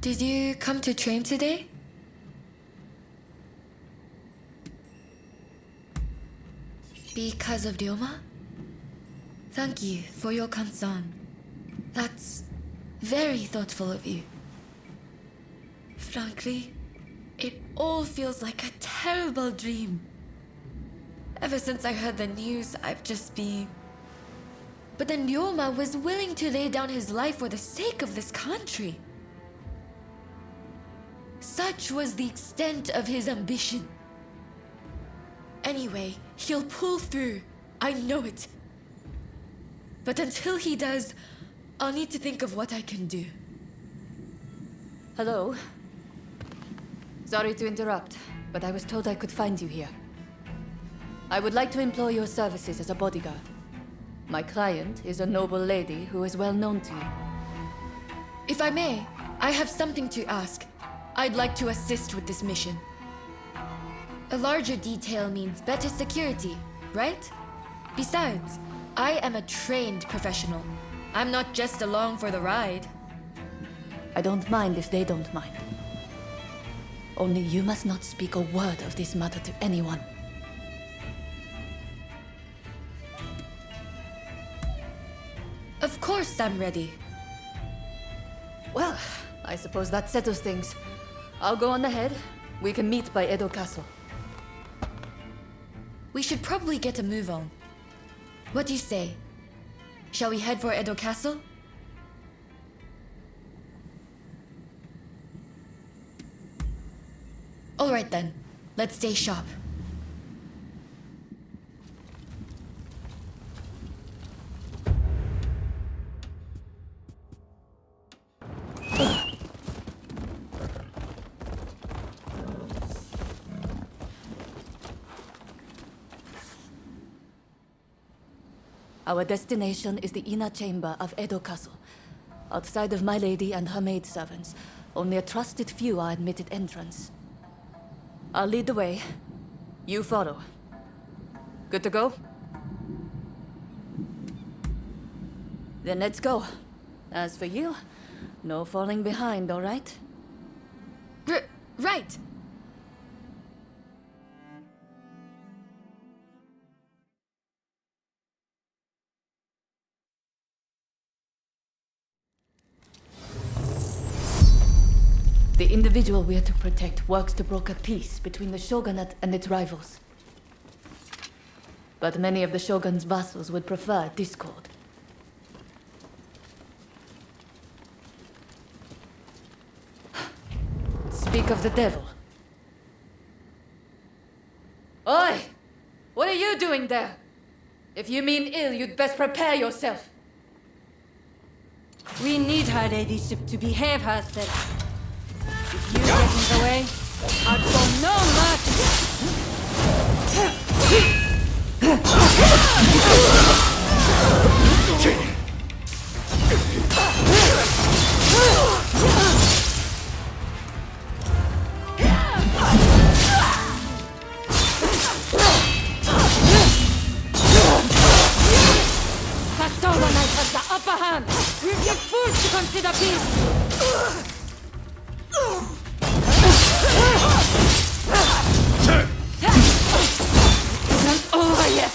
Did you come to train today? Because of Ryoma? Thank you for your concern. That's very thoughtful of you. Frankly, it all feels like a terrible dream. Ever since I heard the news, I've just been... But then Ryoma was willing to lay down his life for the sake of this country. Such was the extent of his ambition. Anyway, he'll pull through. I know it. But until he does, I'll need to think of what I can do. Hello. Sorry to interrupt, but I was told I could find you here. I would like to employ your services as a bodyguard. My client is a noble lady who is well known to you. If I may, I have something to ask. I'd like to assist with this mission. A larger detail means better security, right? Besides, I am a trained professional. I'm not just along for the ride. I don't mind if they don't mind. Only you must not speak a word of this matter to anyone. Of course I'm ready. Well, I suppose that settles things. I'll go on ahead. We can meet by Edo Castle. We should probably get a move on. What do you say? Shall we head for Edo Castle? Alright then, let's stay sharp. Our destination is the inner chamber of Edo Castle. Outside of my lady and her maidservants, only a trusted few are admitted entrance. I'll lead the way. You follow. Good to go? Then let's go. As for you, no falling behind, all right? Right! The individual we are to protect works to broker peace between the shogunate and its rivals. But many of the shogun's vassals would prefer discord. Speak of the devil. Oi! What are you doing there? If you mean ill, you'd best prepare yourself. We need her ladyship to behave herself. If you get in the way, I'll show no mercy. Persona Knight has the upper hand. We'll get fools to consider peace. Isn't over yet.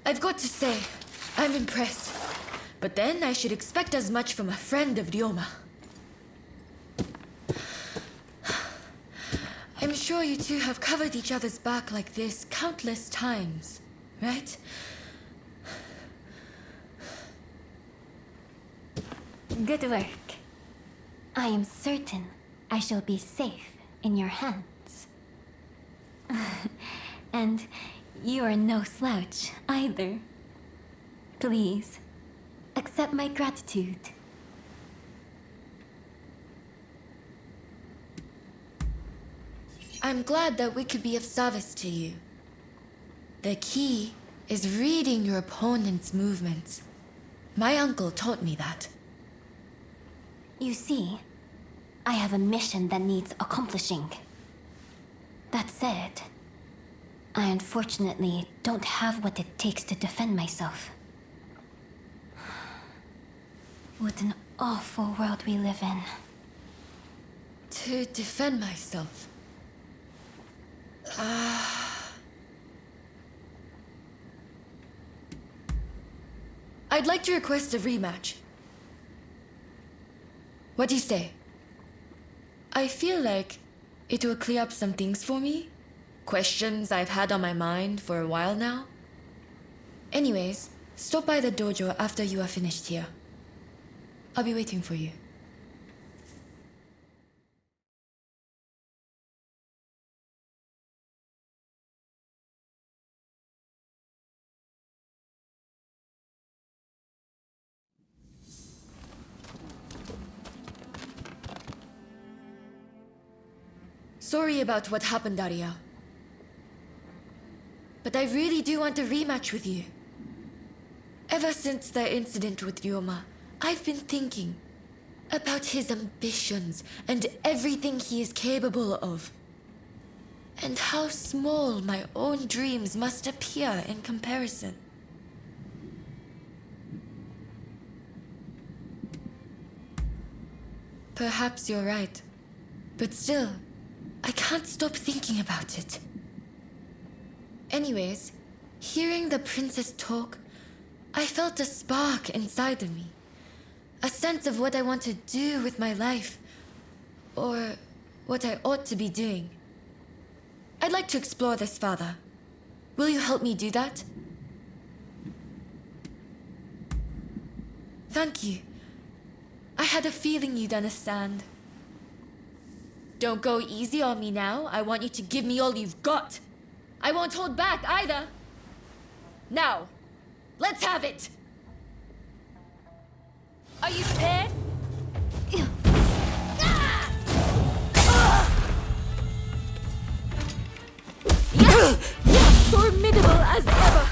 I've got to say, I'm impressed. But then I should expect as much from a friend of Ryoma. I'm sure you two have covered each other's back like this countless times, right? Good work. I am certain I shall be safe in your hands. And you are no slouch either. Please, accept my gratitude I'm glad that we could be of service to you. The key is reading your opponent's movements. My uncle taught me that. You see, I have a mission that needs accomplishing. That said, I unfortunately don't have what it takes to defend myself. What an awful world we live in. To defend myself. I'd like to request a rematch. What do you say? I feel like it will clear up some things for me. Questions I've had on my mind for a while now. Anyways, stop by the dojo after you are finished here. I'll be waiting for you. Sorry about what happened, Daria. But I really do want a rematch with you. Ever since the incident with Ryoma, I've been thinking about his ambitions and everything he is capable of. And how small my own dreams must appear in comparison. Perhaps you're right, but still, I can't stop thinking about it. Anyways, hearing the princess talk, I felt a spark inside of me. A sense of what I want to do with my life. Or what I ought to be doing. I'd like to explore this further. Will you help me do that? Thank you. I had a feeling you'd understand. Don't go easy on me now. I want you to give me all you've got. I won't hold back either. Now, let's have it. Are you prepared? Formidable as ever.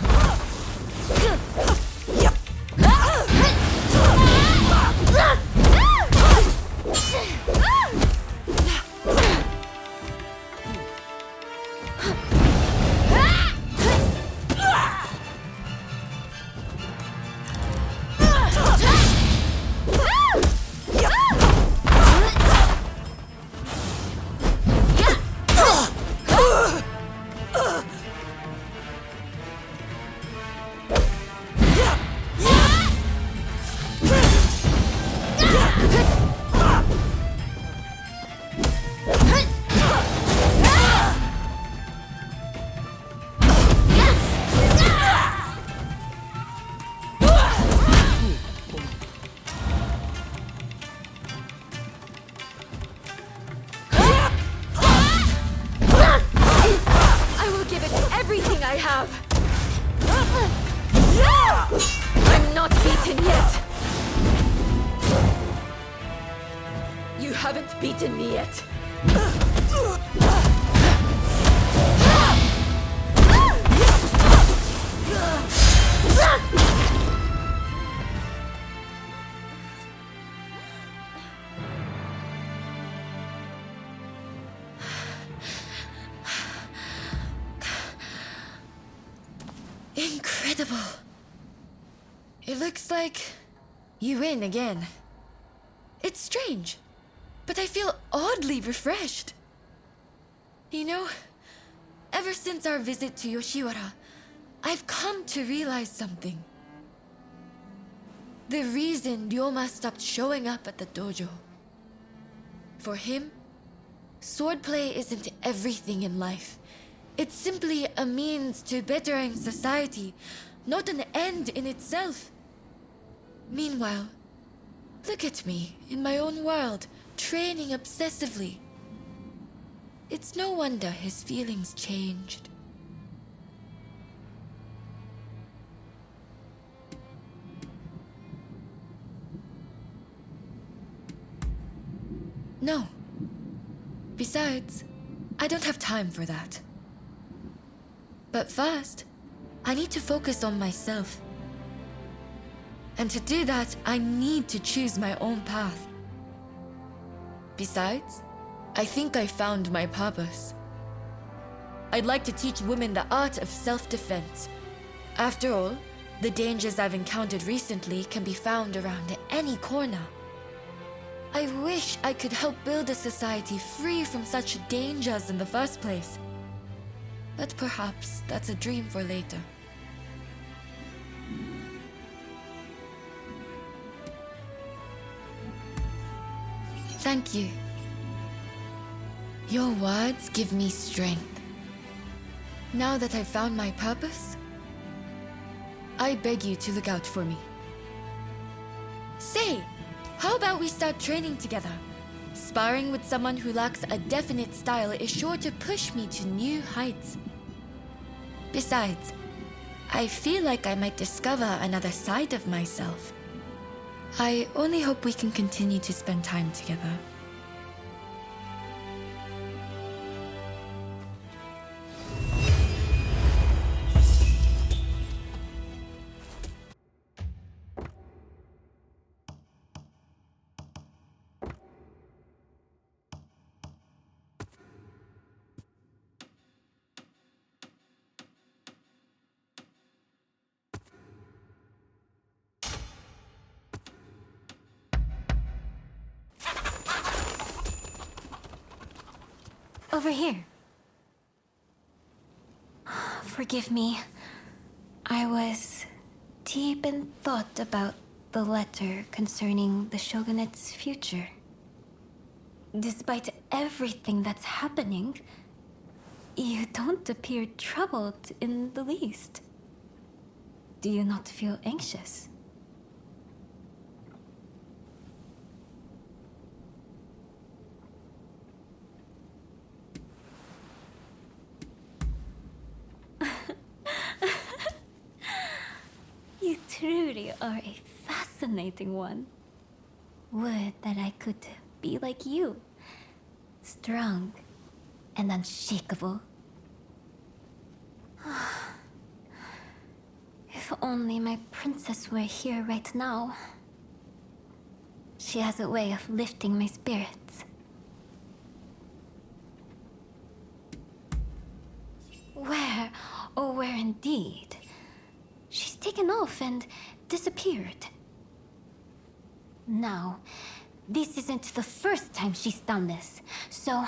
I'm not beaten yet. You haven't beaten me yet. Incredible. It looks like you win again. It's strange, but I feel oddly refreshed. You know, ever since our visit to Yoshiwara, I've come to realize something. The reason Ryoma stopped showing up at the dojo. For him, swordplay isn't everything in life. It's simply a means to bettering society, not an end in itself. Meanwhile, look at me, in my own world, training obsessively. It's no wonder his feelings changed. No. Besides, I don't have time for that. But first, I need to focus on myself. And to do that, I need to choose my own path. Besides, I think I found my purpose. I'd like to teach women the art of self-defense. After all, the dangers I've encountered recently can be found around any corner. I wish I could help build a society free from such dangers in the first place. But perhaps that's a dream for later. Thank you. Your words give me strength. Now that I've found my purpose, I beg you to look out for me. Say, how about we start training together? Sparring with someone who lacks a definite style is sure to push me to new heights. Besides, I feel like I might discover another side of myself. I only hope we can continue to spend time together. Over here. Forgive me. I was deep in thought about the letter concerning the shogunate's future. Despite everything that's happening, you don't appear troubled in the least. Do you not feel anxious? You truly are a fascinating one. Would that I could be like you. Strong and unshakable. If only my princess were here right now. She has a way of lifting my spirits. Where, oh where indeed? She's taken off and disappeared. Now, this isn't the first time she's done this, so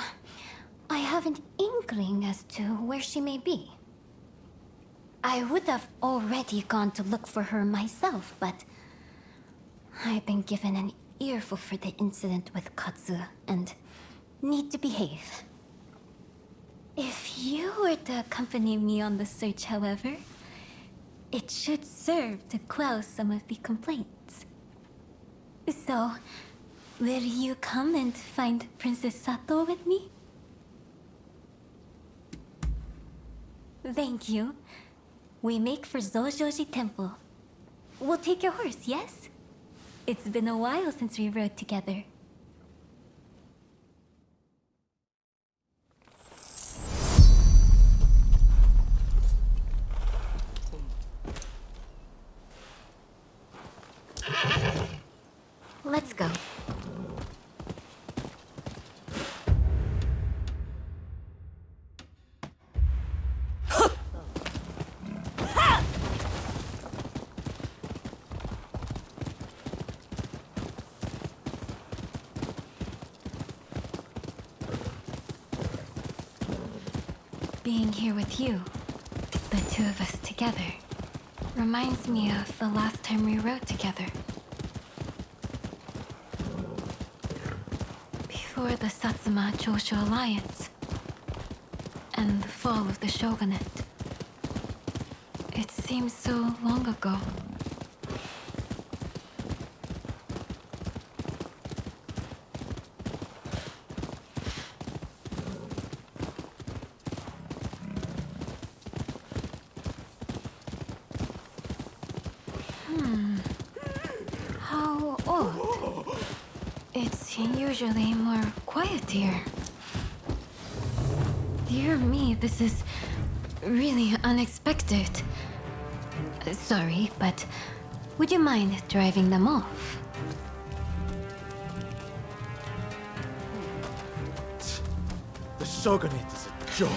I have an inkling as to where she may be. I would have already gone to look for her myself, but I've been given an earful for the incident with Katsu and need to behave. If you were to accompany me on the search, however, it should serve to quell some of the complaints. So, will you come and find Princess Sato with me? Thank you. We make for Zojoji Temple. We'll take your horse, yes? It's been a while since we rode together. Let's go. Being here with you, the two of us together, reminds me of the last time we rode together. Before the Satsuma-Choshu alliance and the fall of the shogunate. It seems so long ago. How odd. It's usually more quiet here. Dear me, this is really unexpected. Sorry, but would you mind driving them off? The Shogunate is a joke.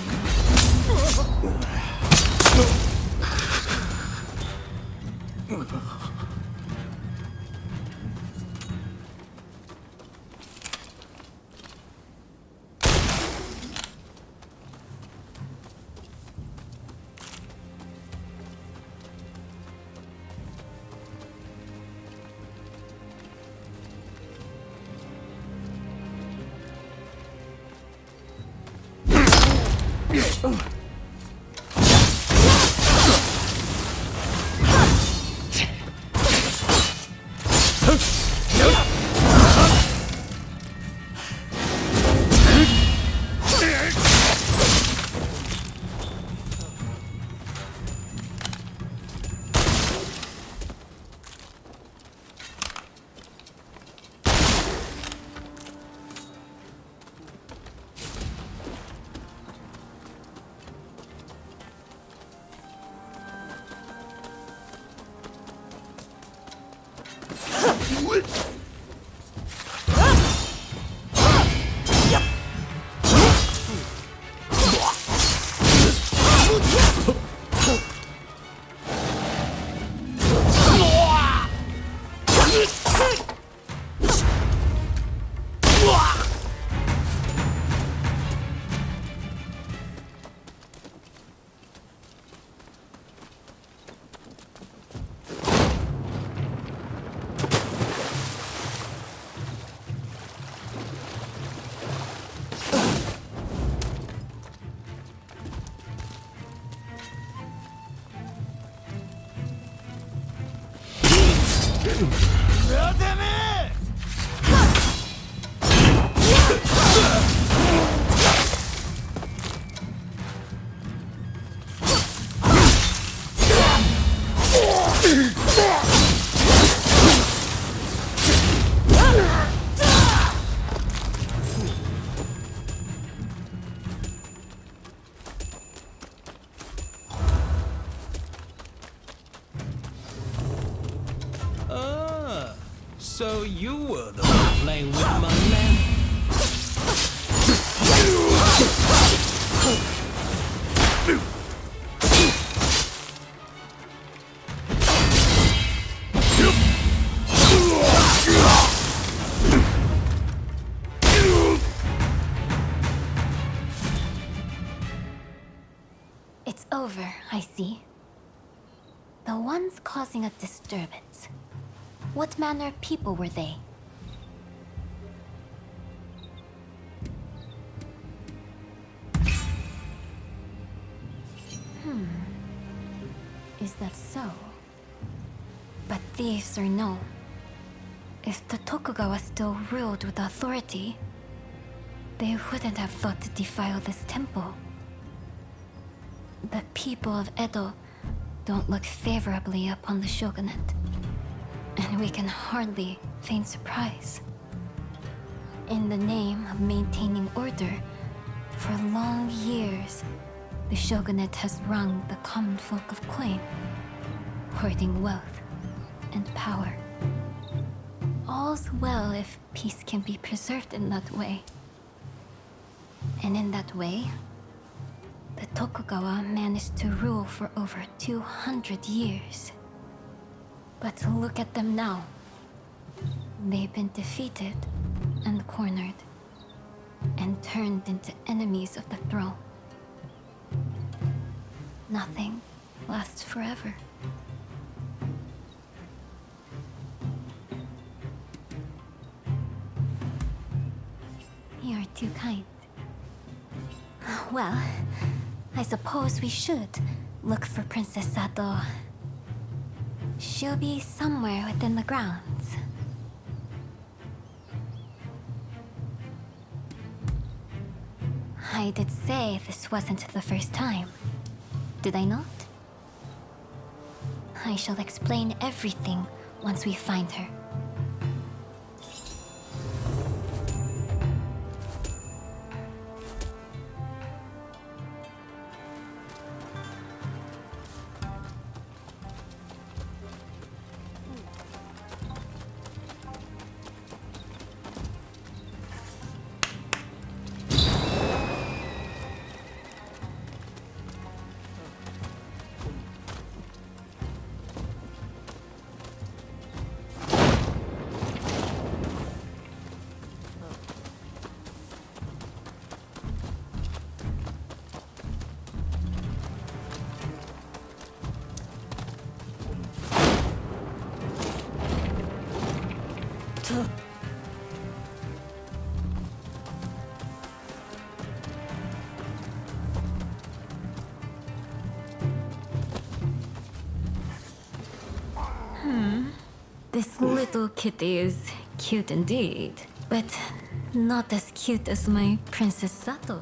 So you were the one playing with my land? It's over, I see. The ones causing a disturbance. What manner of people were they? Is that so? But thieves or no, if the Tokugawa still ruled with authority, they wouldn't have thought to defile this temple. The people of Edo don't look favorably upon the shogunate, and we can hardly feign surprise. In the name of maintaining order, for long years, the shogunate has wrung the common folk of Koei, hoarding wealth and power. All's well if peace can be preserved in that way. And in that way, the Tokugawa managed to rule for over 200 years. But look at them now. They've been defeated and cornered, and turned into enemies of the throne. Nothing lasts forever. You are too kind. Well, I suppose we should look for Princess Sato. She'll be somewhere within the grounds. I did say this wasn't the first time. Did I not? I shall explain everything once we find her. This little kitty is cute indeed, but not as cute as my Princess Sato.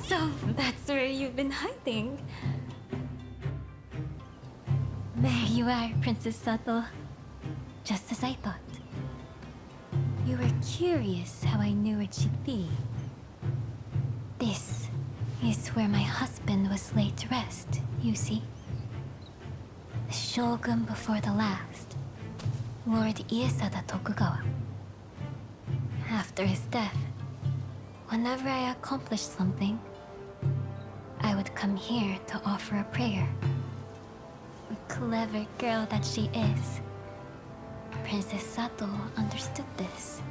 So that's where you've been hiding. There you are, Princess Sato. Just as I thought. You were curious how I knew where she'd be. This is where my husband was laid to rest, you see. The shogun before the last, Lord Iesada Tokugawa. After his death, whenever I accomplished something, I would come here to offer a prayer. Clever girl that she is. Princess Sato understood this.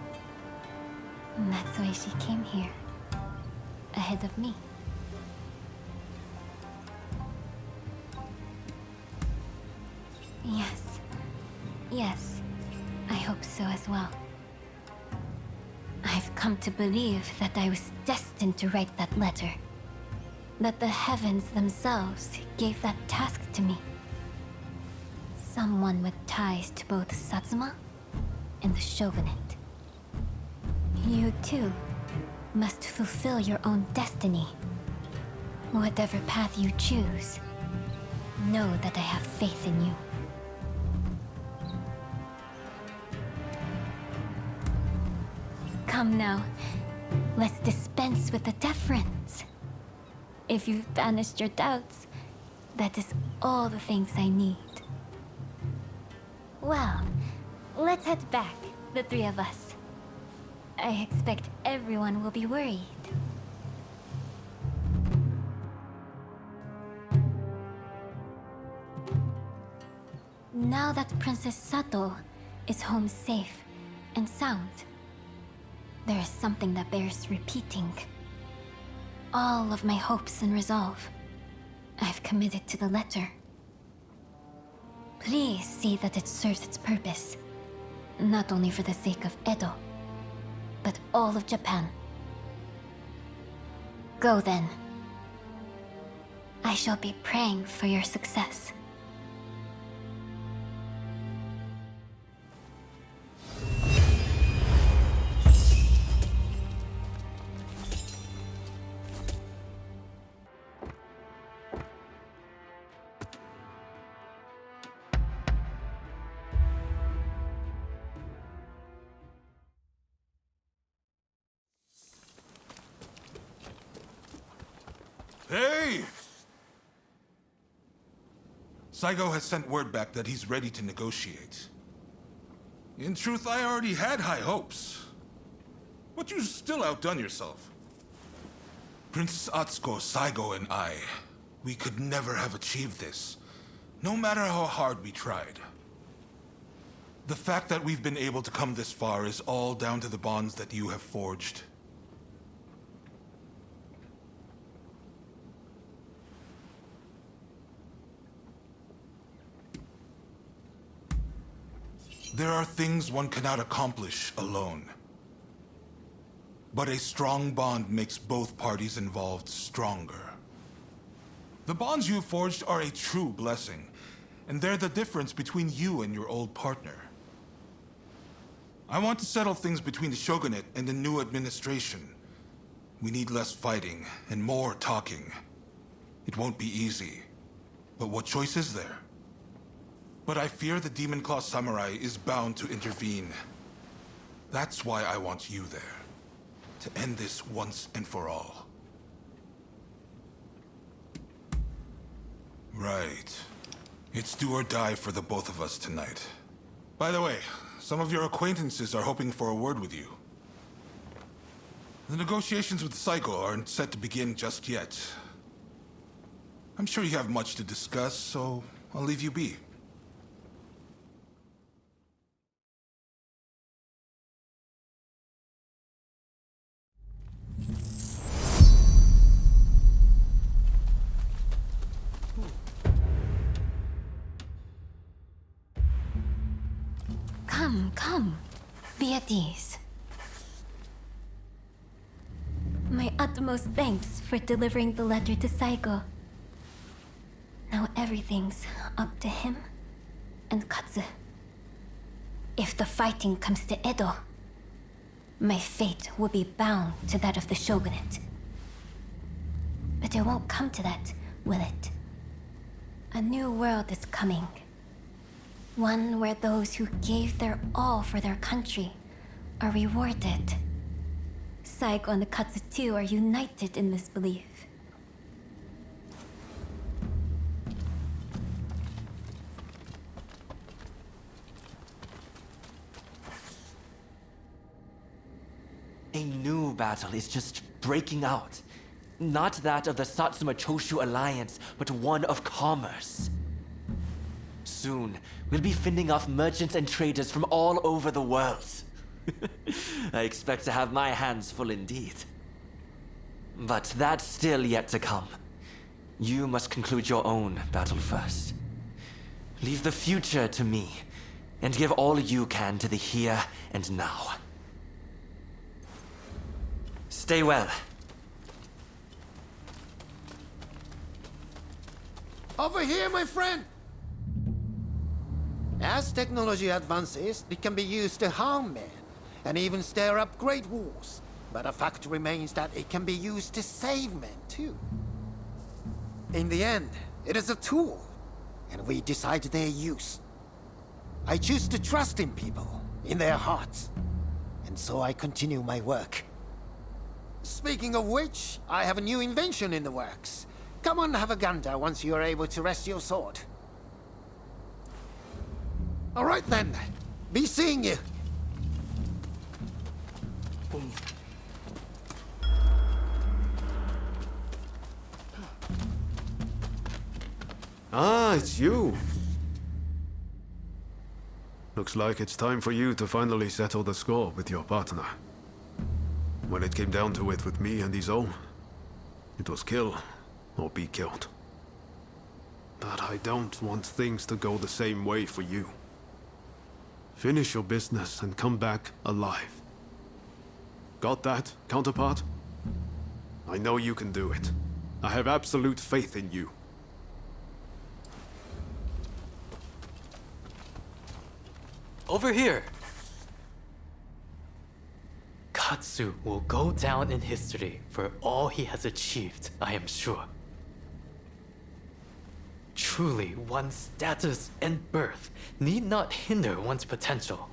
And that's why she came here. Ahead of me. Yes, I hope so as well. I've come to believe that I was destined to write that letter. That the heavens themselves gave that task to me. Someone with ties to both Satsuma and the shogunate. You too must fulfill your own destiny. Whatever path you choose, know that I have faith in you. Come now, let's dispense with the deference. If you've banished your doubts, that is all the things I need. Well, let's head back, the three of us. I expect everyone will be worried. Now that Princess Sato is home safe and sound, there is something that bears repeating. All of my hopes and resolve, I've committed to the letter. Please see that it serves its purpose, not only for the sake of Edo, but all of Japan. Go then. I shall be praying for your success. Hey! Saigo has sent word back that he's ready to negotiate. In truth, I already had high hopes. But you still outdone yourself. Princess Atsuko, Saigo, and I, we could never have achieved this, no matter how hard we tried. The fact that we've been able to come this far is all down to the bonds that you have forged. There are things one cannot accomplish alone. But a strong bond makes both parties involved stronger. The bonds you forged are a true blessing, and they're the difference between you and your old partner. I want to settle things between the shogunate and the new administration. We need less fighting and more talking. It won't be easy, but what choice is there? But I fear the Demon Claw Samurai is bound to intervene. That's why I want you there. To end this once and for all. Right. It's do or die for the both of us tonight. By the way, some of your acquaintances are hoping for a word with you. The negotiations with Saigo aren't set to begin just yet. I'm sure you have much to discuss, so I'll leave you be. Come. Be at ease. My utmost thanks for delivering the letter to Saigo. Now everything's up to him and Katsu. If the fighting comes to Edo, my fate will be bound to that of the shogunate. But it won't come to that, will it? A new world is coming. One where those who gave their all for their country are rewarded. Saigo and the Katsu too are united in this belief. A new battle is just breaking out. Not that of the Satsuma Choshu alliance, but one of commerce. Soon, we'll be fending off merchants and traders from all over the world. I expect to have my hands full indeed. But that's still yet to come. You must conclude your own battle first. Leave the future to me, and give all you can to the here and now. Stay well. Over here, my friend! As technology advances, it can be used to harm men, and even stir up great wars. But the fact remains that it can be used to save men, too. In the end, it is a tool, and we decide their use. I choose to trust in people, in their hearts, and so I continue my work. Speaking of which, I have a new invention in the works. Come on, have a gander once you are able to rest your sword. All right then. Be seeing you. Ah, it's you. Looks like it's time for you to finally settle the score with your partner. When it came down to it with me and Izo, it was kill or be killed. But I don't want things to go the same way for you. Finish your business and come back alive. Got that, counterpart? I know you can do it. I have absolute faith in you. Over here! Katsu will go down in history for all he has achieved, I am sure. Truly, one's status and birth need not hinder one's potential.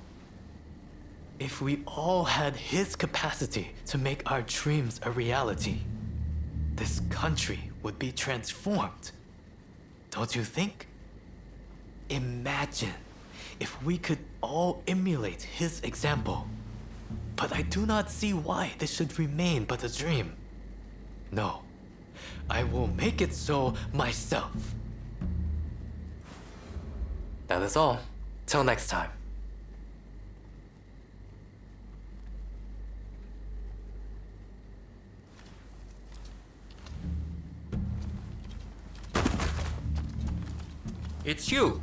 If we all had his capacity to make our dreams a reality, this country would be transformed. Don't you think? Imagine if we could all emulate his example. But I do not see why this should remain but a dream. No, I will make it so myself. That is all. Till next time. It's you!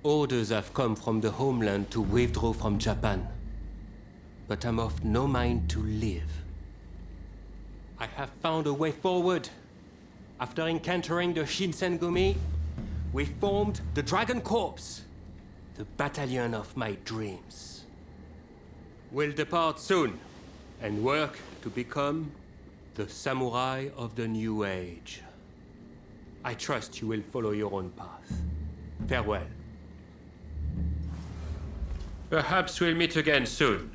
Orders have come from the homeland to withdraw from Japan. But I'm of no mind to live. I have found a way forward. After encountering the Shinsengumi, we formed the Dragon Corps, the battalion of my dreams. We'll depart soon, and work to become the samurai of the new age. I trust you will follow your own path. Farewell. Perhaps we'll meet again soon.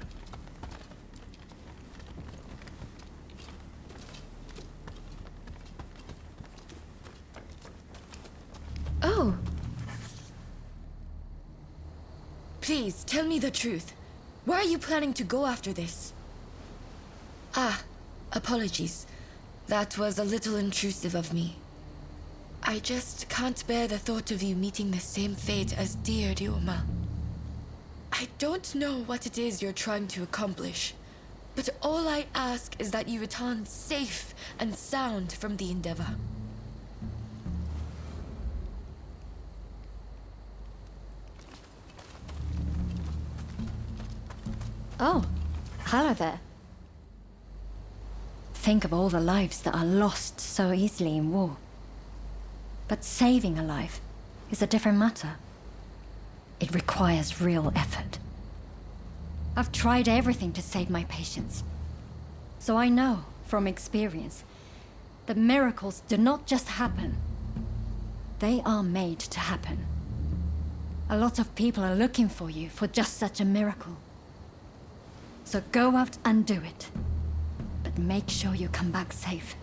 Oh. Please, tell me the truth. Where are you planning to go after this? Ah, apologies. That was a little intrusive of me. I just can't bear the thought of you meeting the same fate as dear Ryoma. I don't know what it is you're trying to accomplish, but all I ask is that you return safe and sound from the endeavor. Oh, hello there. Think of all the lives that are lost so easily in war. But saving a life is a different matter. It requires real effort. I've tried everything to save my patients. So I know, from experience, that miracles do not just happen. They are made to happen. A lot of people are looking for you for just such a miracle. So go out and do it. But make sure you come back safe.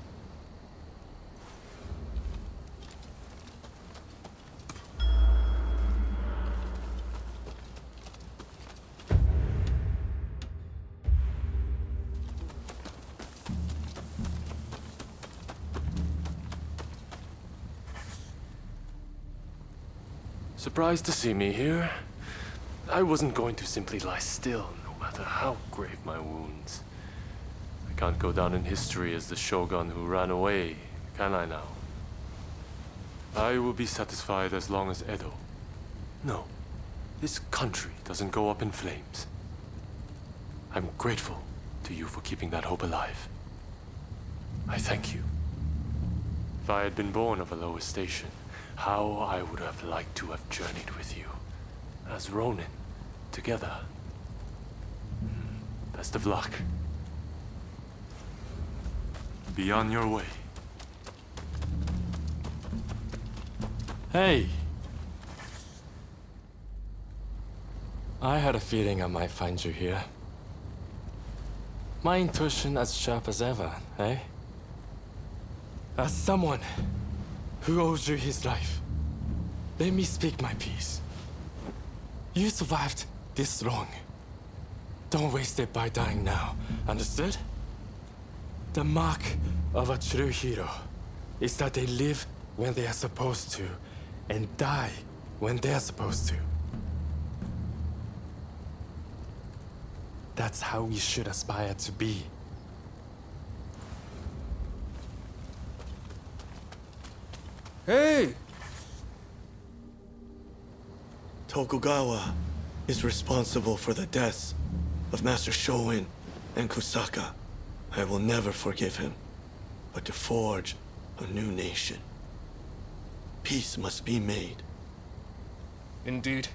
Surprised to see me here? I wasn't going to simply lie still, no matter how grave my wounds. I can't go down in history as the shogun who ran away, can I now? I will be satisfied as long as Edo. No, this country doesn't go up in flames. I'm grateful to you for keeping that hope alive. I thank you. If I had been born of a lower station, how I would have liked to have journeyed with you, as Ronin, together. Best of luck. Be on your way. Hey! I had a feeling I might find you here. My intuition as sharp as ever, eh? As someone who owes you his life, let me speak my piece. You survived this long. Don't waste it by dying now, understood? The mark of a true hero is that they live when they are supposed to, and die when they are supposed to. That's how we should aspire to be. Hey! Tokugawa is responsible for the deaths of Master Shoin and Kusaka. I will never forgive him, but to forge a new nation, peace must be made. Indeed.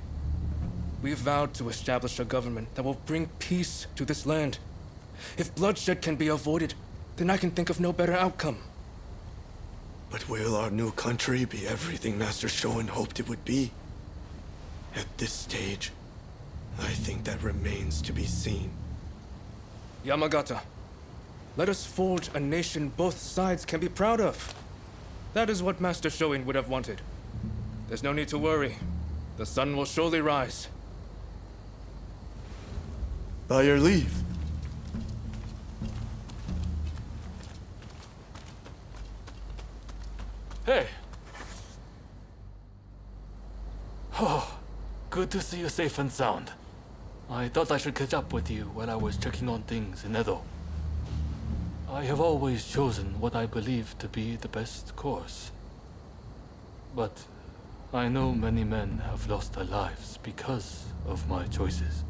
We vowed to establish a government that will bring peace to this land. If bloodshed can be avoided, then I can think of no better outcome. But will our new country be everything Master Shoin hoped it would be? At this stage, I think that remains to be seen. Yamagata, let us forge a nation both sides can be proud of. That is what Master Shoin would have wanted. There's no need to worry. The sun will surely rise. By your leave. Hey! Oh, good to see you safe and sound. I thought I should catch up with you while I was checking on things in Edo. I have always chosen what I believe to be the best course. But I know many men have lost their lives because of my choices.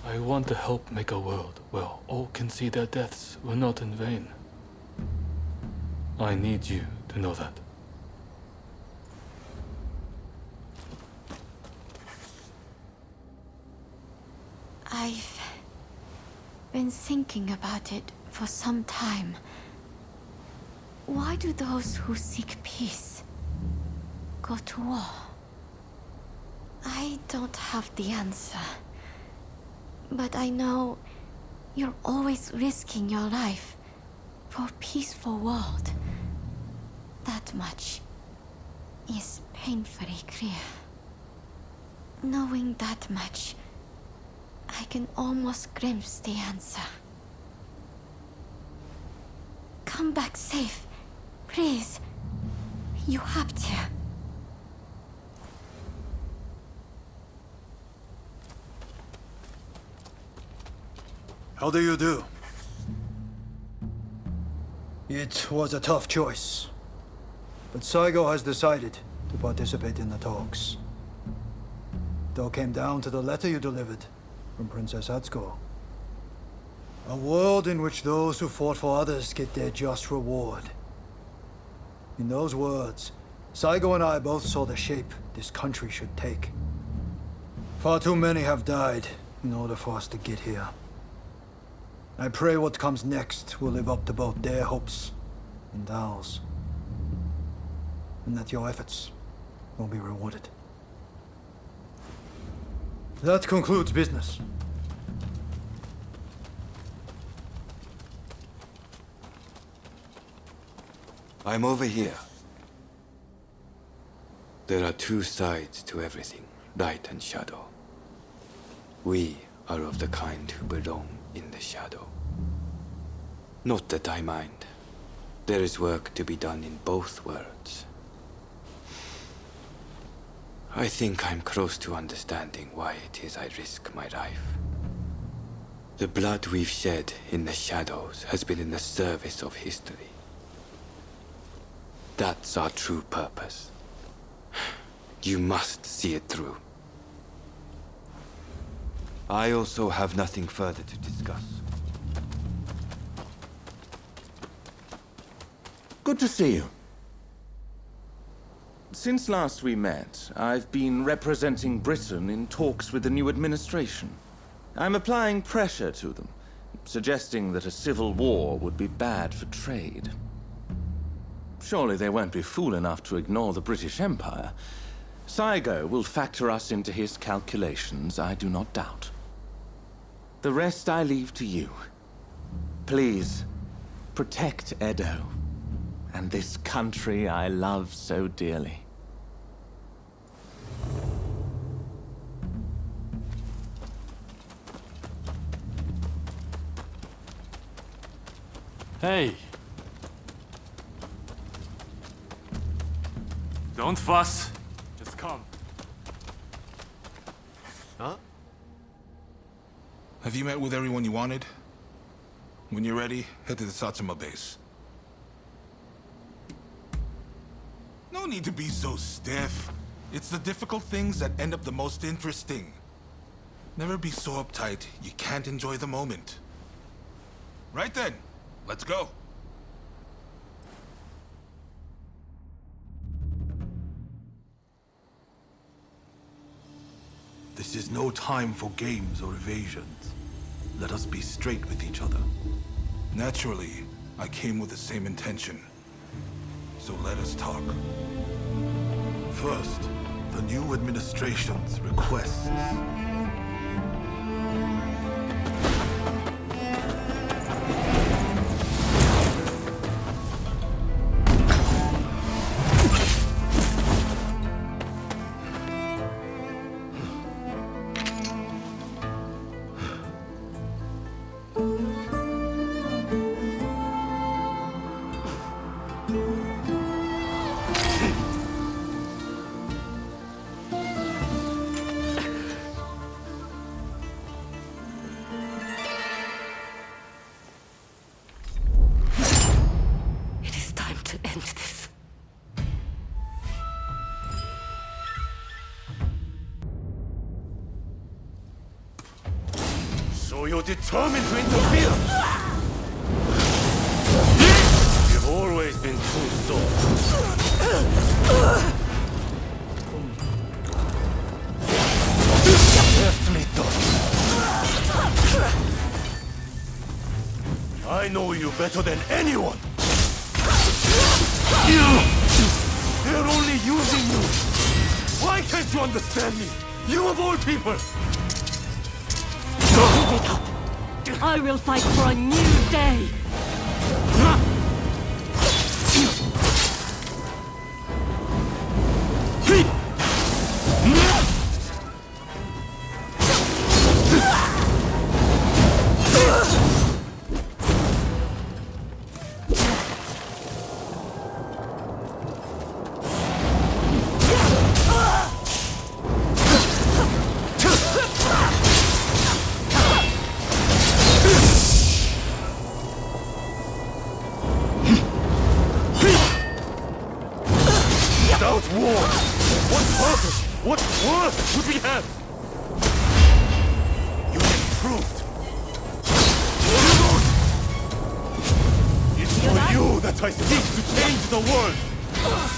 I want to help make a world where all can see their deaths were not in vain. I need you to know that. I've been thinking about it for some time. Why do those who seek peace go to war? I don't have the answer. But I know you're always risking your life for a peaceful world. That much is painfully clear. Knowing that much, I can almost glimpse the answer. Come back safe, please. You have to. How do you do? It was a tough choice. But Saigo has decided to participate in the talks. It all came down to the letter you delivered. from Princess Atsuko. A world in which those who fought for others get their just reward. In those words, Saigo and I both saw the shape this country should take. Far too many have died in order for us to get here. I pray what comes next will live up to both their hopes and ours. And that your efforts will be rewarded. That concludes business. I'm over here. There are two sides to everything, light and shadow. We are of the kind who belong in the shadow. Not that I mind. There is work to be done in both worlds. I think I'm close to understanding why it is I risk my life. The blood we've shed in the shadows has been in the service of history. That's our true purpose. You must see it through. I also have nothing further to discuss. Good to see you. Since last we met, I've been representing Britain in talks with the new administration. I'm applying pressure to them, suggesting that a civil war would be bad for trade. Surely they won't be fool enough to ignore the British Empire. Saigo will factor us into his calculations, I do not doubt. The rest I leave to you. Please, protect Edo, and this country I love so dearly. Hey! Don't fuss. Just come. Huh? Have you met with everyone you wanted? When you're ready, head to the Satsuma base. No need to be so stiff. It's the difficult things that end up the most interesting. Never be so uptight you can't enjoy the moment. Right then, let's go. This is no time for games or evasions. Let us be straight with each other. Naturally, I came with the same intention. So let us talk. First, the new administration's requests. So you're determined to interfere? You've always been too soft. Deftly done. I know you better than anyone. They're only using you. Why can't you understand me? You of all people. Give it up. I will fight for a new day. Without war, what purpose, what worth would we have? You proved. It's for you that I seek to change the world.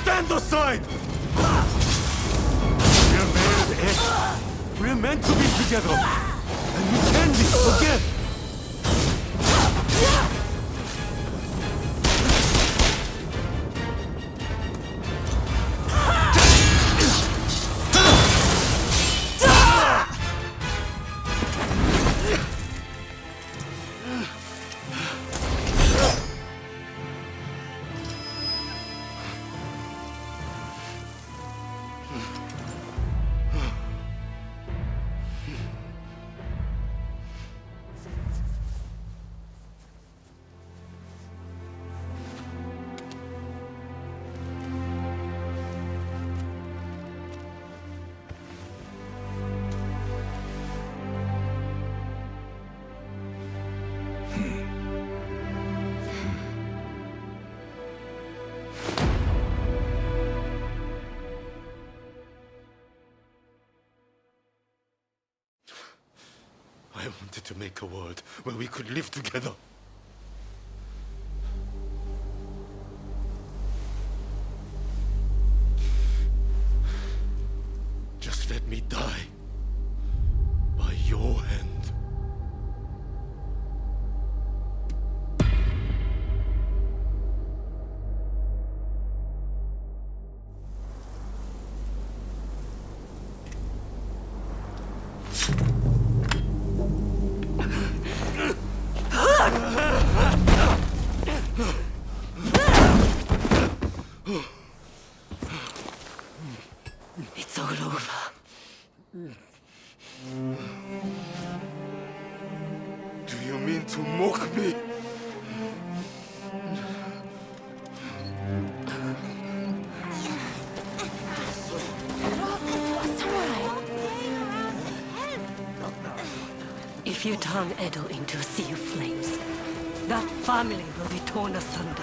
Stand aside! We're made. We're meant to be together. And we can be again. I wanted to make a world where we could live together. Just let me die by your hand. It's all over. Do you mean to mock me? If you turn Edo into a sea of flames, that family will be torn asunder.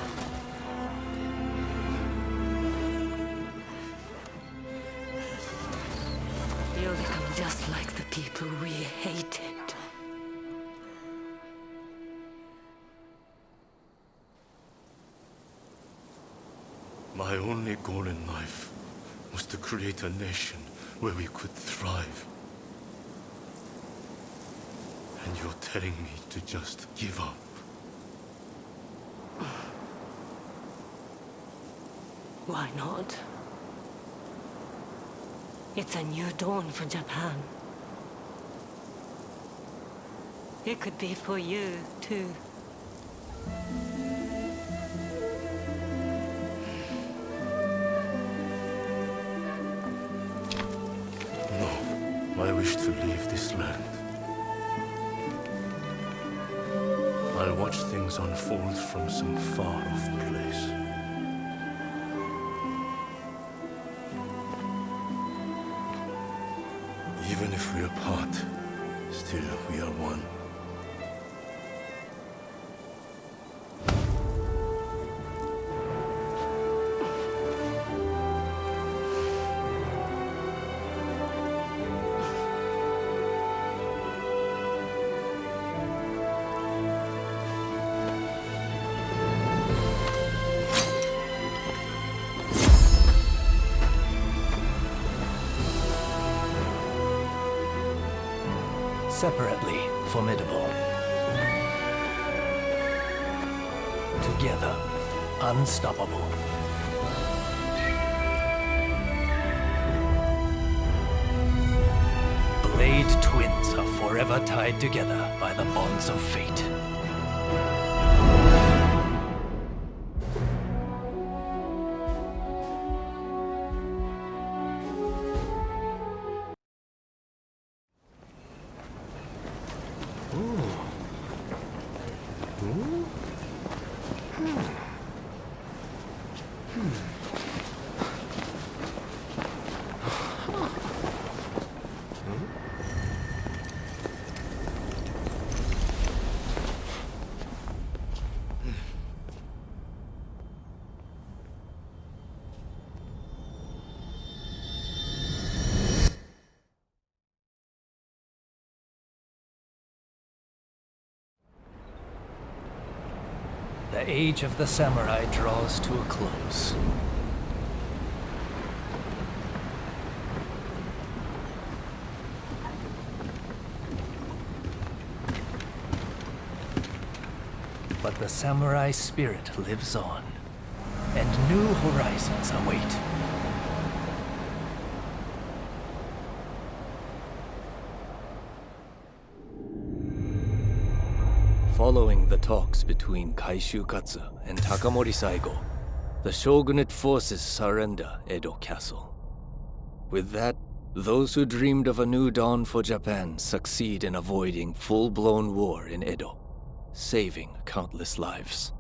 You'll become just like the people we hated. My only goal in life was to create a nation where we could thrive. And you're telling me to just give up. Why not? It's a new dawn for Japan. It could be for you, too. No, I wish to leave this land. I'll watch things unfold from some far-off place. Even if we're apart, still we are one. Separately formidable. Together, unstoppable. Blade twins are forever tied together by the bonds of fate. age of the samurai draws to a close. But the samurai spirit lives on, and new horizons await. Following the talks between Kaishukatsu and Takamori Saigo, the shogunate forces surrender Edo Castle. With that, those who dreamed of a new dawn for Japan succeed in avoiding full-blown war in Edo, saving countless lives.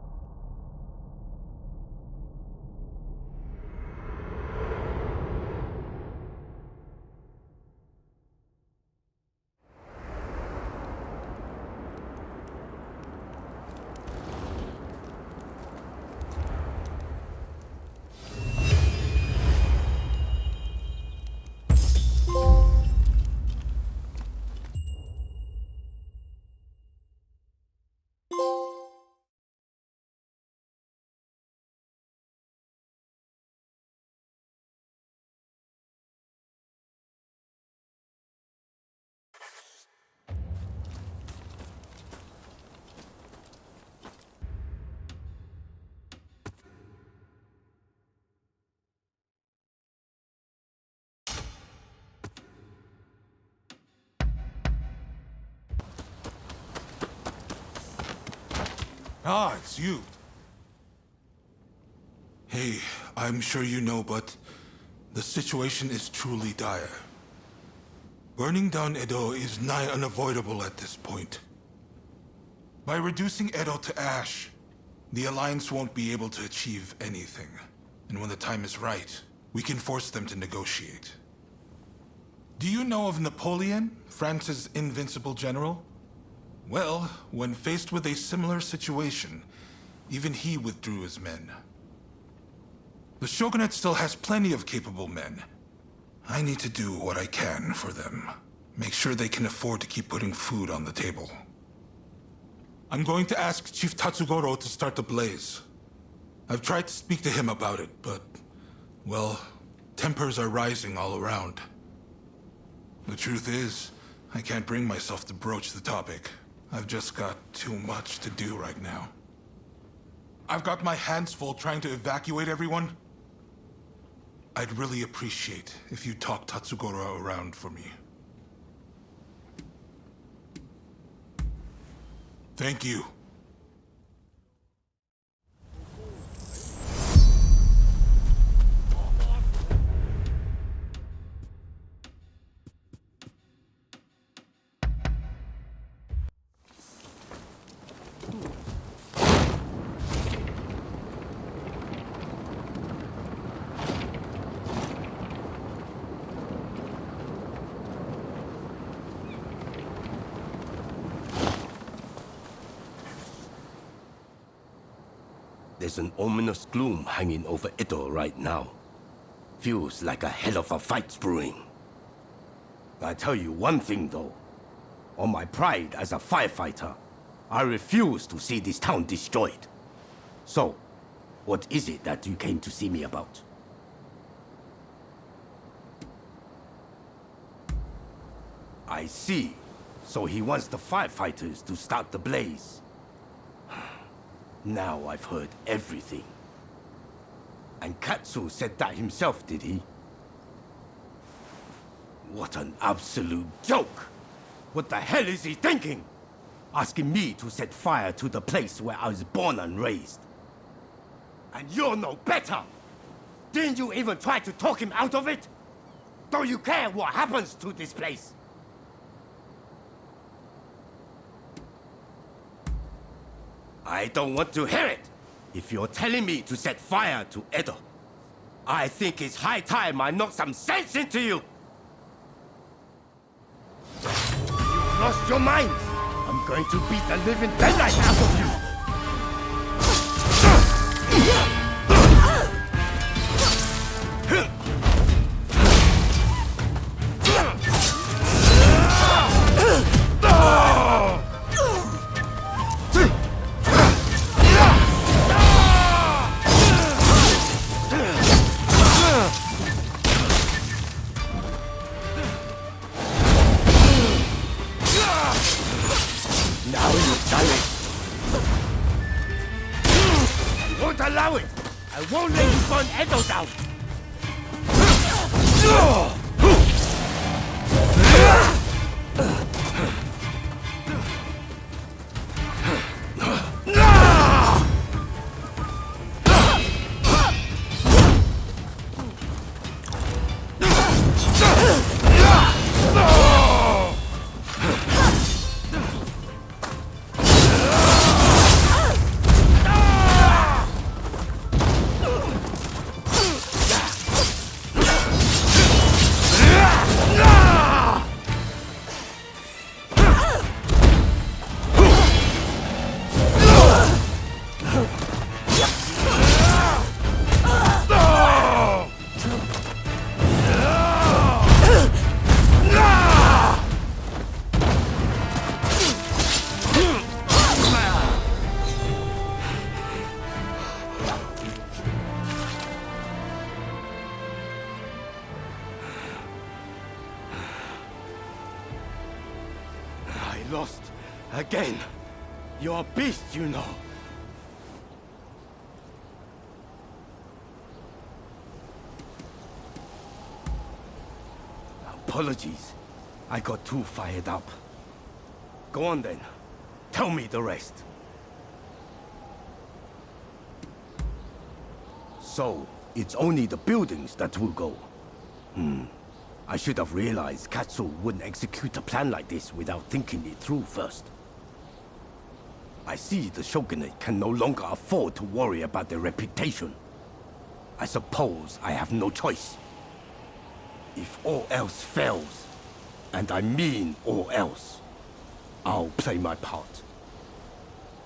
Ah, it's you. Hey, I'm sure you know, but the situation is truly dire. Burning down Edo is nigh unavoidable at this point. By reducing Edo to ash, the Alliance won't be able to achieve anything. And when the time is right, we can force them to negotiate. Do you know of Napoleon, France's invincible general? Well, when faced with a similar situation, even he withdrew his men. The Shogunate still has plenty of capable men. I need to do what I can for them. Make sure they can afford to keep putting food on the table. I'm going to ask Chief Tatsugoro to start the blaze. I've tried to speak to him about it, but, well, tempers are rising all around. The truth is, I can't bring myself to broach the topic. I've just got too much to do right now. I've got my hands full trying to evacuate everyone. I'd really appreciate if you talk Tatsugoro around for me. Thank you. There's an ominous gloom hanging over Edo right now. Feels like a hell of a fight's brewing. I tell you one thing though. On my pride as a firefighter, I refuse to see this town destroyed. So, what is it that you came to see me about? I see. So he wants the firefighters to start the blaze. Now I've heard everything. And Katsu said that himself, did he? What an absolute joke! What the hell is he thinking? Asking me to set fire to the place where I was born and raised. And you're no better! Didn't you even try to talk him out of it? Don't you care what happens to this place? I don't want to hear it! If you're telling me to set fire to Edo, I think it's high time I knock some sense into you! You've lost your minds! I'm going to beat the living daylight out of you! burn Edo down! Lost again. You're a beast, you know. Apologies. I got too fired up. Go on then. Tell me the rest. So, it's only the buildings that will go. I should have realized Katsu wouldn't execute a plan like this without thinking it through first. I see the Shogunate can no longer afford to worry about their reputation. I suppose I have no choice. If all else fails, and I mean all else, I'll play my part.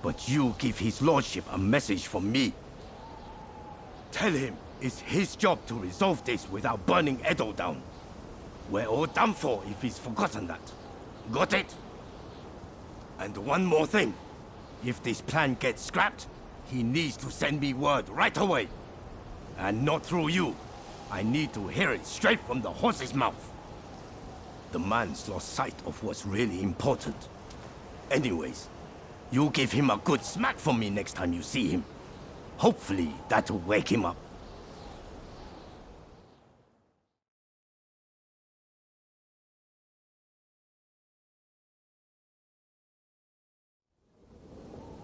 But you give his lordship a message from me. Tell him it's his job to resolve this without burning Edo down. We're all done for if he's forgotten that. Got it? And one more thing. If this plan gets scrapped, he needs to send me word right away. And not through you. I need to hear it straight from the horse's mouth. The man's lost sight of what's really important. Anyways, you give him a good smack from me next time you see him. Hopefully that'll wake him up.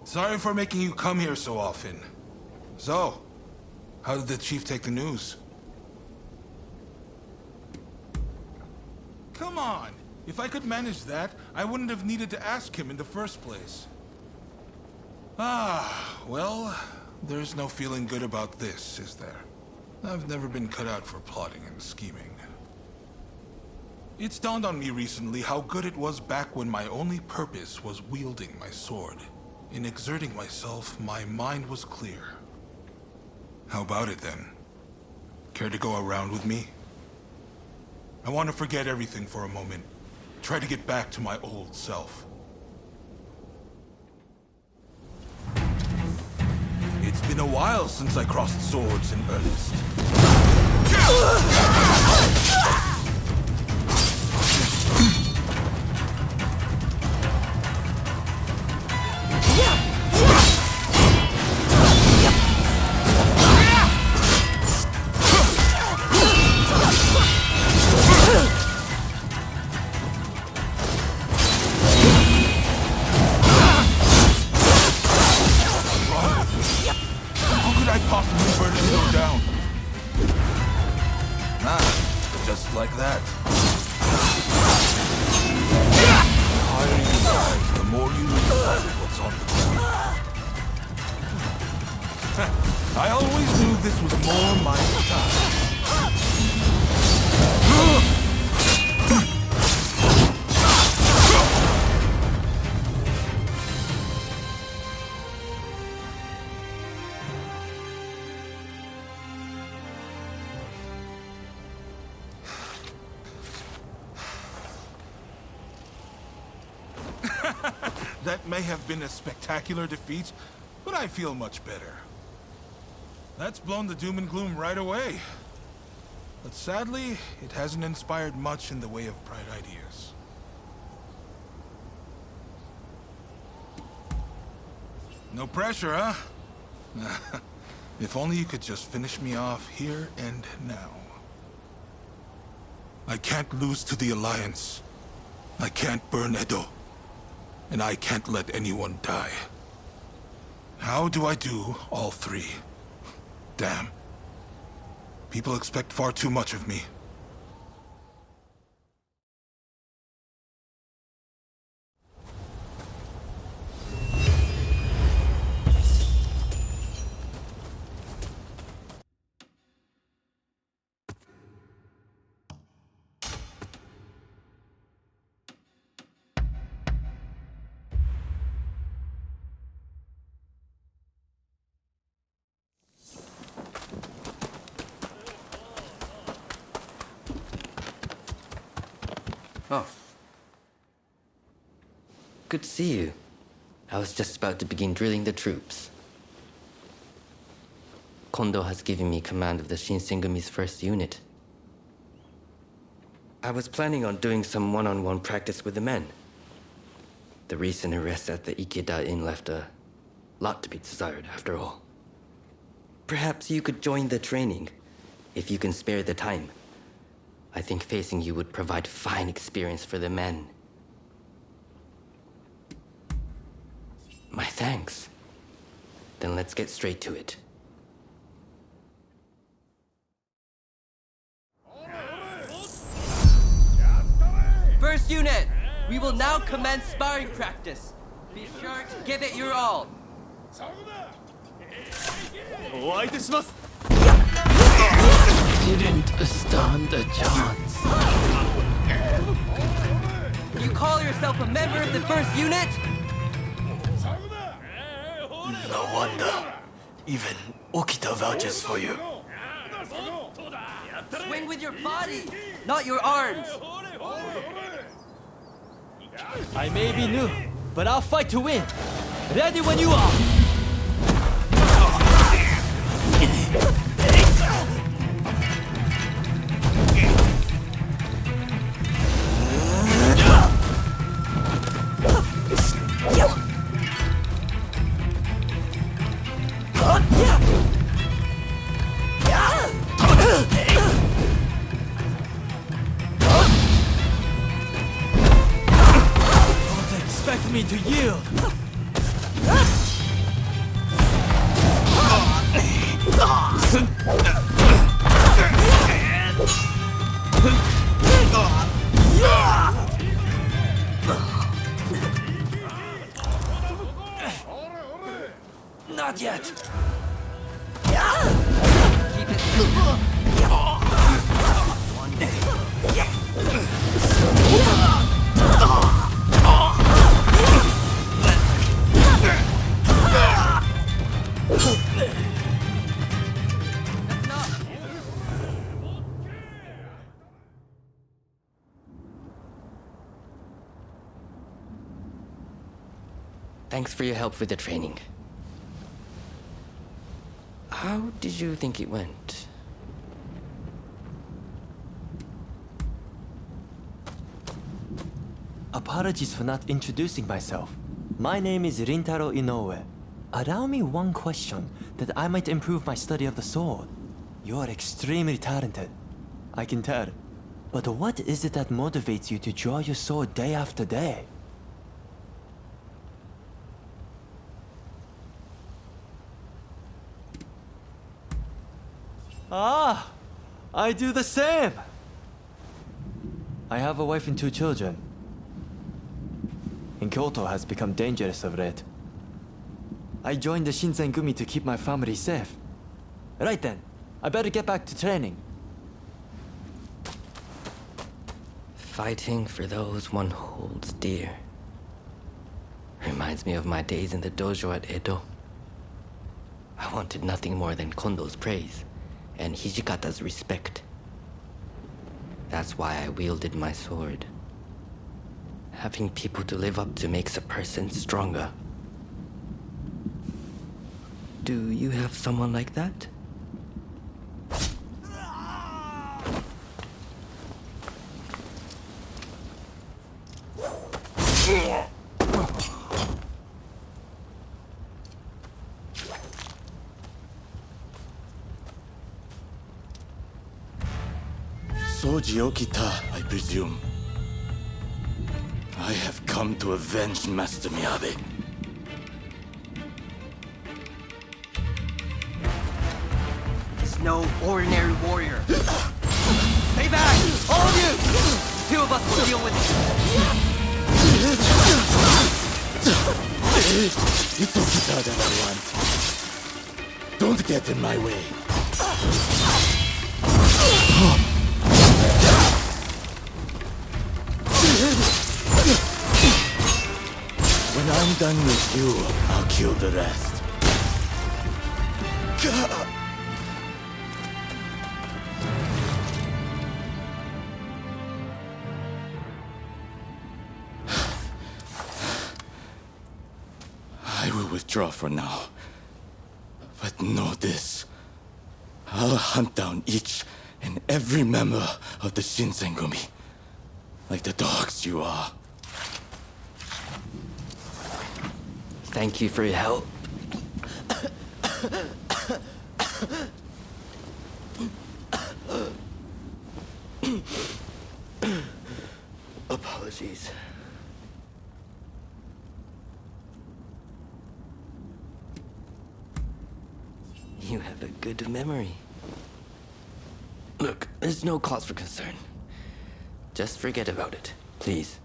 Sorry for making you come here so often. So, how did the chief take the news? Come on! If I could manage that, I wouldn't have needed to ask him in the first place. Well, there's no feeling good about this, is there? I've never been cut out for plotting and scheming. It's dawned on me recently how good it was back when my only purpose was wielding my sword. In exerting myself, my mind was clear. How about it then? Care to go around with me? I want to forget everything for a moment. Try to get back to my old self. It's been a while since I crossed swords in earnest. I always knew this was more my style. That may have been a spectacular defeat, but I feel much better. That's blown the doom and gloom right away. But sadly, it hasn't inspired much in the way of bright ideas. No pressure, huh? If only you could just finish me off here and now. I can't lose to the Alliance. I can't burn Edo. And I can't let anyone die. How do I do all three? Damn. People expect far too much of me. Oh. Good to see you. I was just about to begin drilling the troops. Kondo has given me command of the Shinsengumi's first unit. I was planning on doing some one-on-one practice with the men. The recent arrest at the Ikeda Inn left a lot to be desired, after all. Perhaps you could join the training, if you can spare the time. I think facing you would provide fine experience for the men. My thanks. Then let's get straight to it. First unit, we will now commence sparring practice. Be sure to give it your all. Didn't stand a chance. You call yourself a member of the first unit? No wonder. Even Okita vouches for you. Swing with your body, not your arms. I may be new, but I'll fight to win. Ready when you are. Don't expect me to yield. Not yet. Keep it. Thanks for your help with the training. How did you think it went? Apologies for not introducing myself. My name is Rintaro Inoue. Allow me one question that I might improve my study of the sword. You're extremely talented, I can tell. But what is it that motivates you to draw your sword day after day? Ah, I do the same. I have a wife and 2 children. And Kyoto has become dangerous of late. I joined the Shinsengumi to keep my family safe. Right then, I better get back to training. Fighting for those one holds dear. Reminds me of my days in the dojo at Edo. I wanted nothing more than Kondo's praise and Hijikata's respect. That's why I wielded my sword. Having people to live up to makes a person stronger. Do you have someone like that? Soji Okita, I presume. I have come to avenge Master Miyabe. He's no ordinary warrior. Stay back! All of you! The two of us will deal with it. It's Okita that I want. Don't get in my way. When I'm done with you, I'll kill the rest. I will withdraw for now. But know this. I'll hunt down each and every member of the Shinsengumi. Like the dogs you are. Thank you for your help. Apologies. You have a good memory. Look, there's no cause for concern. Just forget about it, please.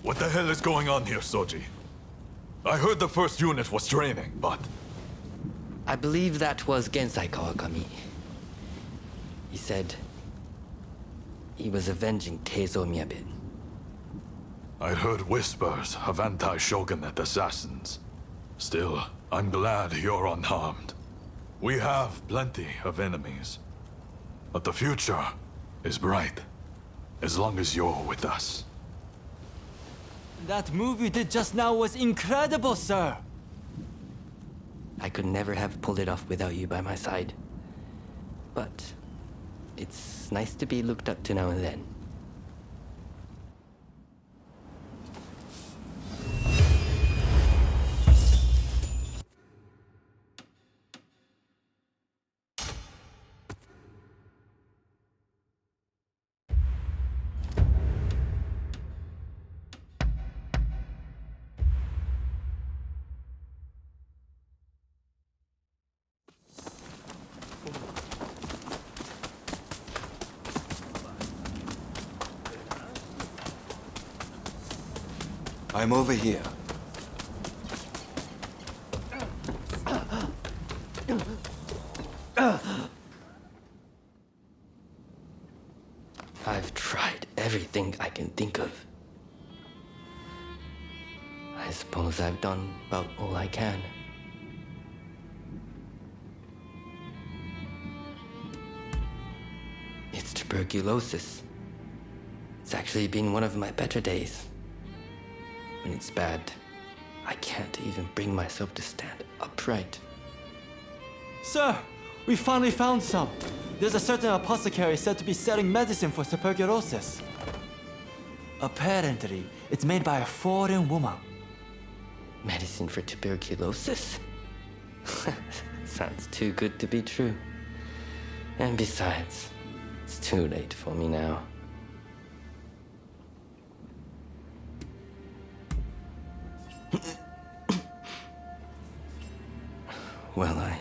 What the hell is going on here, Soji? I heard the first unit was training, but... I believe that was Gensai Kawakami. He said he was avenging Teizo Miyabe. I'd heard whispers of anti-shogunate assassins. Still, I'm glad you're unharmed. We have plenty of enemies. But the future is bright, as long as you're with us. That move you did just now was incredible, sir! I could never have pulled it off without you by my side. But it's nice to be looked up to now and then. I'm over here. I've tried everything I can think of. I suppose I've done about all I can. It's tuberculosis. It's actually been one of my better days. When it's bad, I can't even bring myself to stand upright. Sir, we finally found some. There's a certain apothecary said to be selling medicine for tuberculosis. Apparently, it's made by a foreign woman. Medicine for tuberculosis? Sounds too good to be true. And besides, it's too late for me now. Well,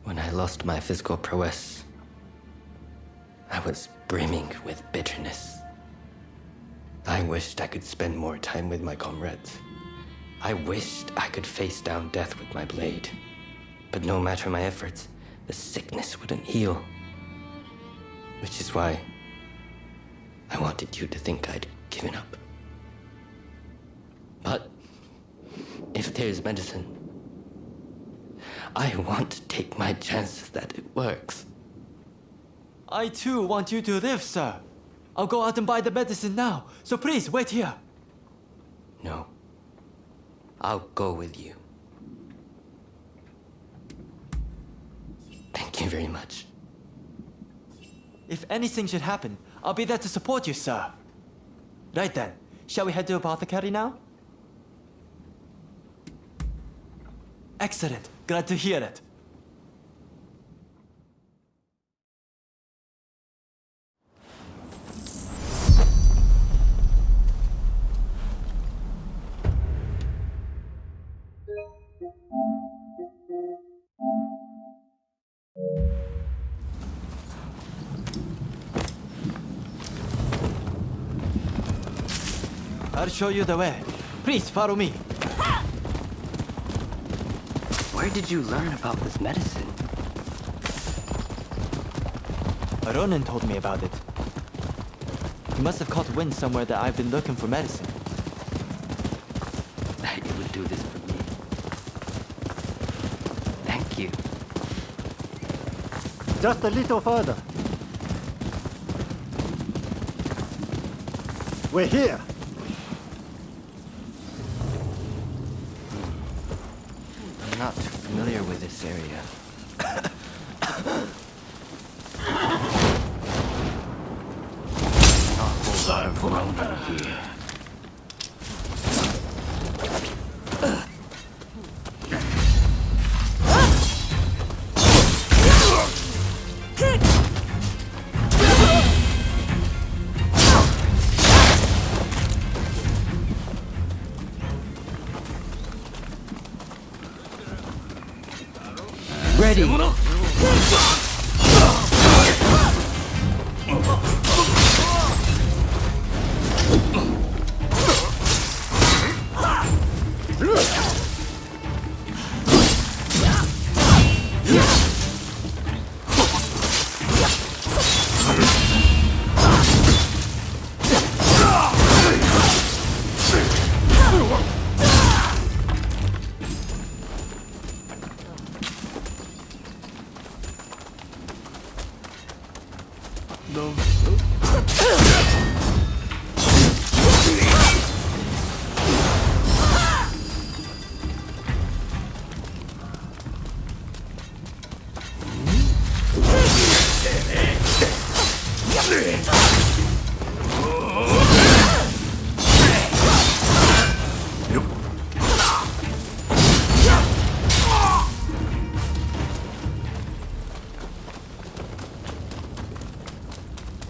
when I lost my physical prowess, I was brimming with bitterness. I wished I could spend more time with my comrades. I wished I could face down death with my blade. But no matter my efforts, the sickness wouldn't heal. Which is why I wanted you to think I'd given up. But if there's medicine, I want to take my chances that it works. I too want you to live, sir. I'll go out and buy the medicine now, so please wait here. No. I'll go with you. Thank you very much. If anything should happen, I'll be there to support you, sir. Right then, shall we head to apothecary now? Excellent. Glad to hear it. I'll show you the way. Please follow me. Where did you learn about this medicine? A Ronin told me about it. He must have caught wind somewhere that I've been looking for medicine. That you would do this for me. Thank you. Just a little further. We're here. I'm not too familiar with this area. Awful lot of Ronin here. Ready.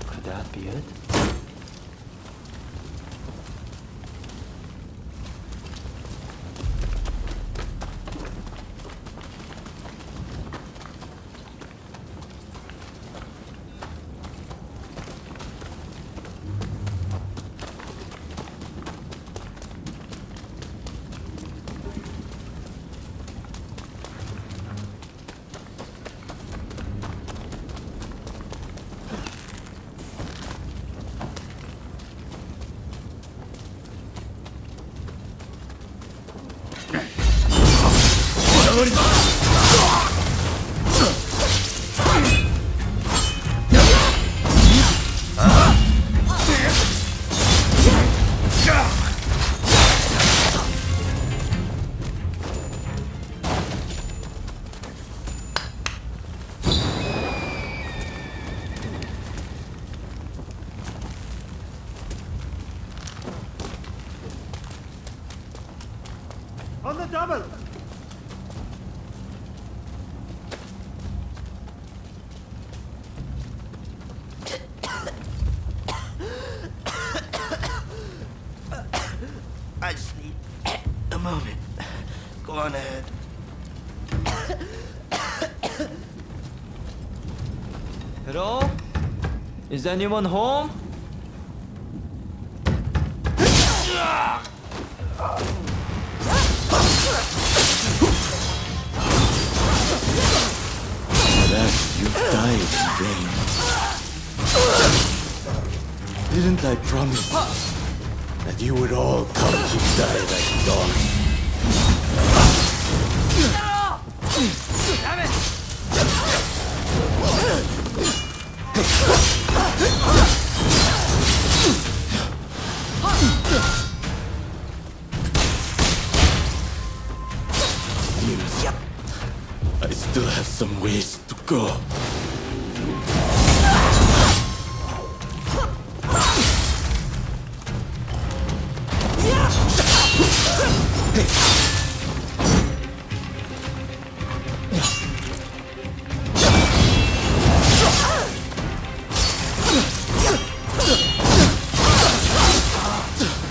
Could that be it? On the double! I just need a moment. Go on ahead. Hello? Is anyone home? That you died in vain. Didn't I promise that you would all come to die like dogs? Damn it! I still have some ways to go.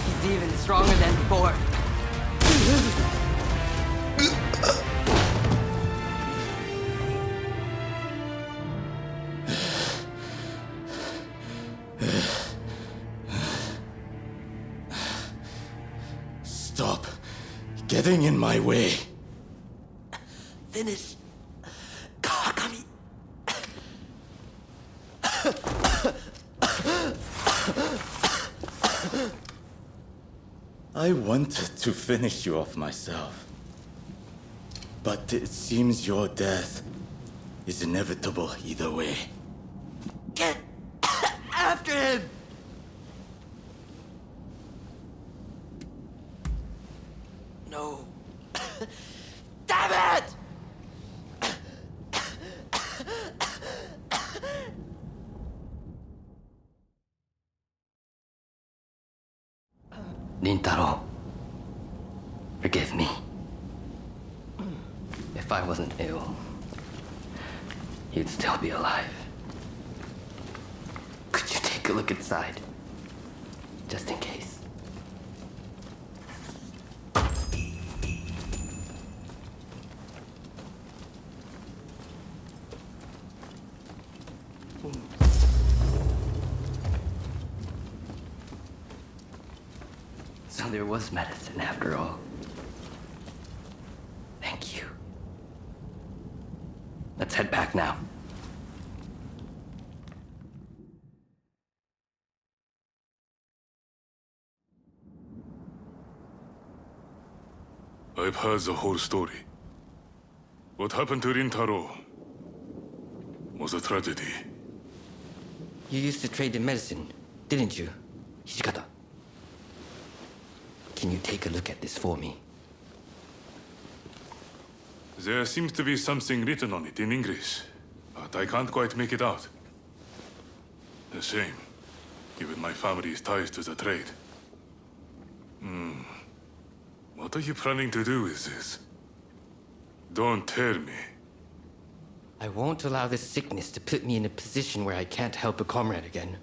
He's even stronger than before. getting in my way. Finish. Kawakami. I wanted to finish you off myself. But it seems your death is inevitable either way. Get after him! No. Damn it! Nintaro, forgive me. If I wasn't ill, you'd still be alive. Could you take a look inside? Just in case. So there was medicine after all. Thank you. Let's head back now. I've heard the whole story. What happened to Rintaro was a tragedy. You used to trade in medicine, didn't you, Hijikata? Can you take a look at this for me? There seems to be something written on it in English, but I can't quite make it out. A shame, given my family's ties to the trade. What are you planning to do with this? Don't tell me. I won't allow this sickness to put me in a position where I can't help a comrade again.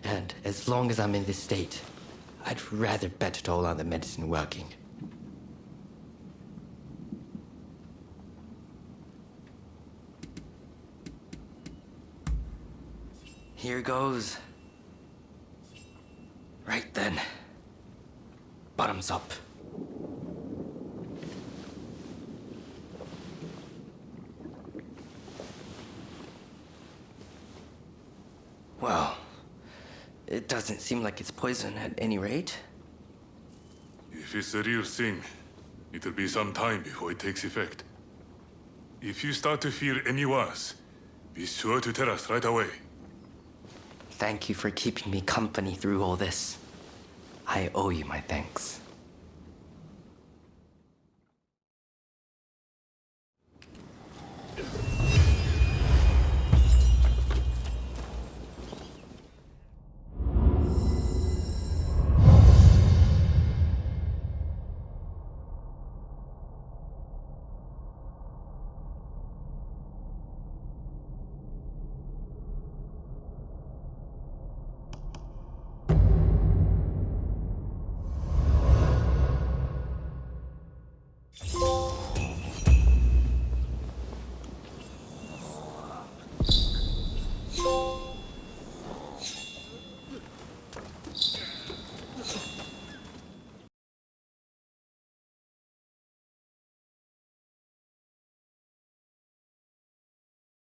And as long as I'm in this state, I'd rather bet it all on the medicine working. Here goes. Right then. Bottoms up. Well, it doesn't seem like it's poison at any rate. If it's the real thing, it'll be some time before it takes effect. If you start to feel any worse, be sure to tell us right away. Thank you for keeping me company through all this. I owe you my thanks.